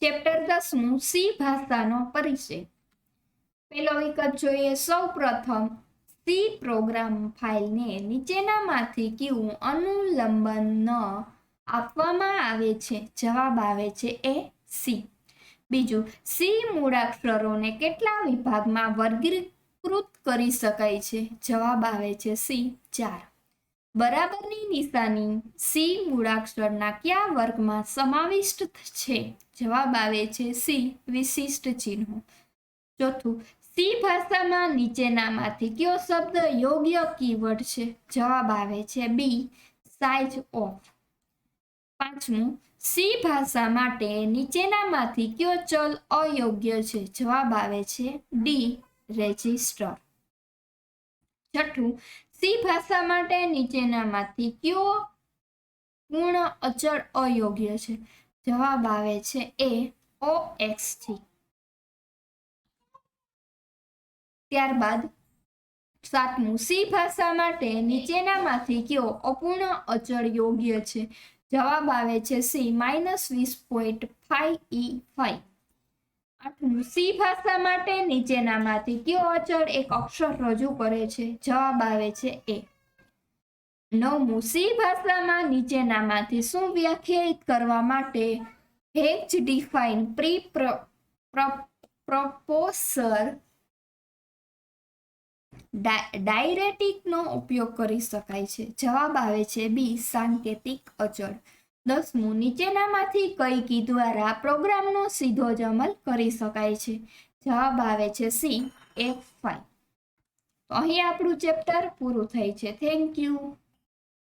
Chapter 10 C ભાષાનો પરિચય. પહેલો વિકલ્પ જોઈએ. સૌ પ્રથમ સી પ્રોગ્રામ ફાઇલને નીચેનામાંથી કયું અનુલંબન આપવામાં આવે છે? જવાબ આવે છે એ સી. બીજું, સી મૂળાક્ષરોને કેટલા વિભાગમાં વર્ગીકૃત કરી શકાય છે? જવાબ આવે છે સી 4. બરાબરની નિશાની સી મૂળાક્ષરના કયા વર્ગમાં સમાવિષ્ટ છે? જવાબ આવે છે સી વિશિષ્ટ ચિહ્નો. ચોથું, સી ભાષામાં નીચેનામાંથી કયો શબ્દ યોગ્ય કીવર્ડ છે? જવાબ આવે છે બી સાઇઝ ઓફ. પાંચમું, સી ભાષા માટે નીચેનામાંથી કયો ચલ અયોગ્ય છે? જવાબ આવે છે ડી રેજિસ્ટર. છઠ્ઠું, સી ભાષા માટે નીચેનામાંથી કયો પૂર્ણ અચળ અયોગ્ય છે? જવાબ આવે છે એ OXT. ત્યારબાદ સાતમું, સી ભાષા માટે નીચેનામાંથી કયો અપૂર્ણ અચળ યોગ્ય છે? જવાબ આવે છે સી -20.5E5. આઠમું, સી ભાષા માટે નીચેનામાંથી કયો અચળ એક અક્ષર રજૂ કરે છે? જવાબ આવે છે એ. નવમું, સી ભાષામાં નીચેનામાંથી શું વ્યાખ્યાયિત કરવા માટે હેજ ડિફાઇન પ્રી પ્રપોઝર ડાયરેટિકનો ઉપયોગ કરી શકાય છે? જવાબ આવે છે બી સાંકેતિક અચળ. 10મું, નીચેનામાંથી કઈ કી દ્વારા પ્રોગ્રામનો સીધો જ અમલ કરી શકાય છે? જવાબ આવે છે સી F5. તો અહીં આપણું ચેપ્ટર પૂરું થાય છે. Thank you.